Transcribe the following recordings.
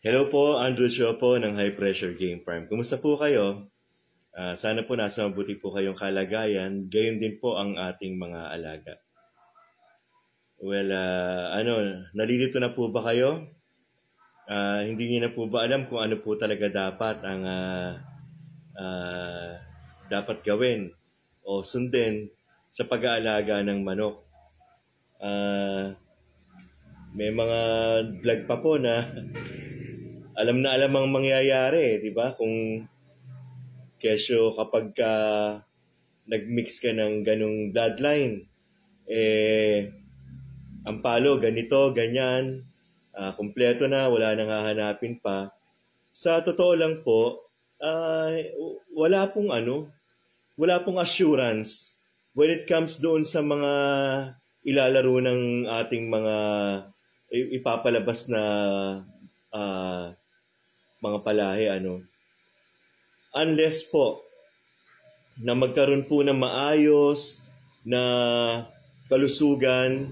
Hello po, Andrew Chua po ng High Pressure Game Farm. Kumusta po kayo? Sana po nasa mabuti po kayong kalagayan. Gayon din po ang ating mga alaga. Well, nalilito na po ba kayo? Hindi niyo na po ba alam kung ano po talaga dapat ang dapat gawin o sundin sa pag-aalaga ng manok? May mga vlog pa po na alam na alam ang mangyayari, di ba? Kung kesyo kapag nag-mix ka ng ganong bloodline, ang palo, ganito, ganyan, kumpleto na, wala nang hahanapin pa. Sa totoo lang po, wala pong assurance when it comes doon sa mga ilalaro ng ating mga ipapalabas na mga palahi, unless po na magkaroon po ng maayos na kalusugan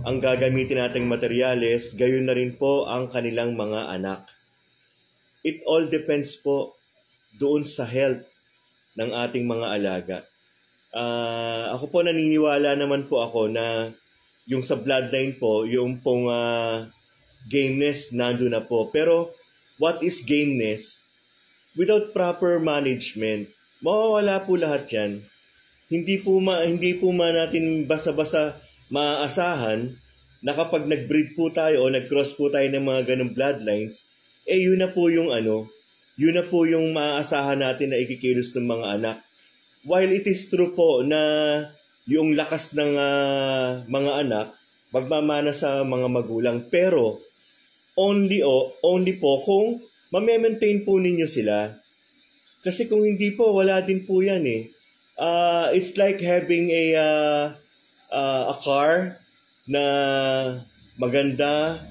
ang gagamitin nating materyales, gayon na rin po ang kanilang mga anak. It all depends po doon sa health ng ating mga alaga. Ako po naniniwala naman po ako na yung sa bloodline po, yung pong gameness nandun na po. Pero what is gameness? Without proper management, mawawala po lahat yan. Hindi po natin basta-basta maaasahan na kapag nag-breed po tayo o nag-cross po tayo ng mga ganong bloodlines, yun na po yung maaasahan natin na ikikilos ng mga anak. While it is true po na yung lakas ng mga anak magmamana sa mga magulang, pero only po kung ma-maintain po ninyo sila. Kasi kung hindi po, wala din po yan eh. It's like having a car na maganda,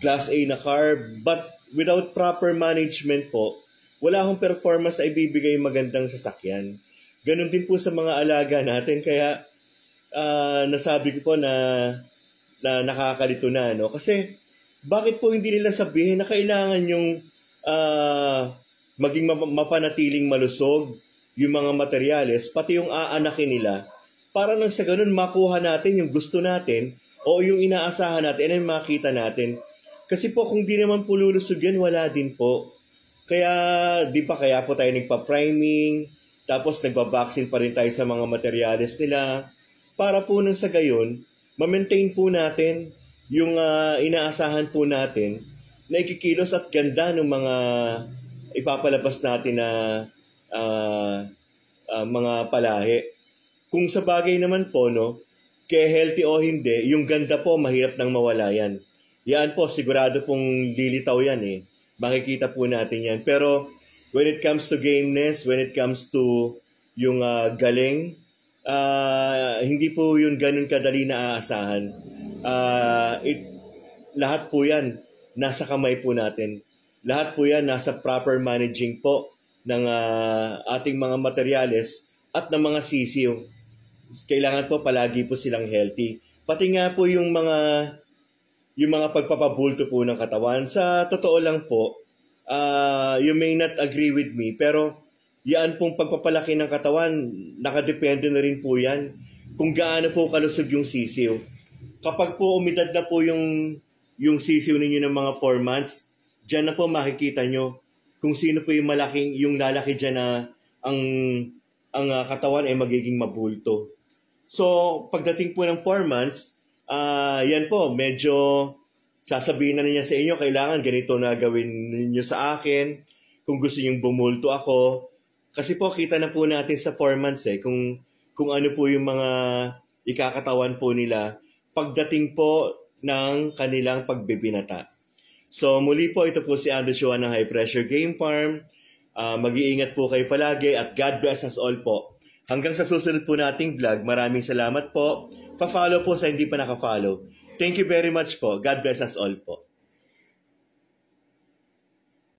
class A na car, but without proper management po, wala akong performance na ibibigay magandang sasakyan. Ganon din po sa mga alaga natin, kaya nasabi ko po na nakakalito na, no? Kasi bakit po hindi nila sabihin na kailangan yung maging mapanatiling malusog yung mga materyales, pati yung aanakin nila, para nang sa ganun makuha natin yung gusto natin o yung inaasahan natin ay makita natin. Kasi po kung di naman po lulusog yan, wala din po. Kaya kaya po tayo nagpa-priming, tapos nagpa-vaccine pa rin tayo sa mga materyales nila, para po nang sa gayon, ma-maintain po natin yung inaasahan po natin na ikikilos at ganda ng mga ipapalabas natin na mga palahi. Kung sa bagay naman po, no, kaya healthy o hindi, yung ganda po, mahirap nang mawala yan. Yan po, sigurado pong lilitaw yan eh. Makikita po natin yan. Pero when it comes to gameness, when it comes to yung galing, hindi po yun ganun kadali na aasahan. Lahat po yan nasa kamay po natin. Lahat po yan nasa proper managing po ng ating mga materyales at ng mga sisiw. Kailangan po palagi po silang healthy. Pati nga po yung mga pagpapabulto po ng katawan. Sa totoo lang po, you may not agree with me, pero yan pong pagpapalaki ng katawan, nakadepende na rin po yan kung gaano po kalusog yung sisiw. Kapag po umidad na po yung sisiw ninyo ng mga 4 months, dyan na po makikita nyo kung sino po yung lalaki dyan na ang katawan ay magiging mabulto. So, pagdating po ng 4 months, yan po, medyo sasabihin na niya sa inyo, kailangan ganito na gawin ninyo sa akin, kung gusto nyong bumulto ako. Kasi po, kita na po natin sa 4 months kung ano po yung mga ikakatawan po nila pagdating po ng kanilang pagbibinata. So muli po, ito po si Andrew Chua ng High Pressure Game Farm. Mag-iingat po kayo palagi at God bless us all po. Hanggang sa susunod po nating vlog, maraming salamat po. Pa-follow po sa hindi pa naka-follow. Thank you very much po. God bless us all po.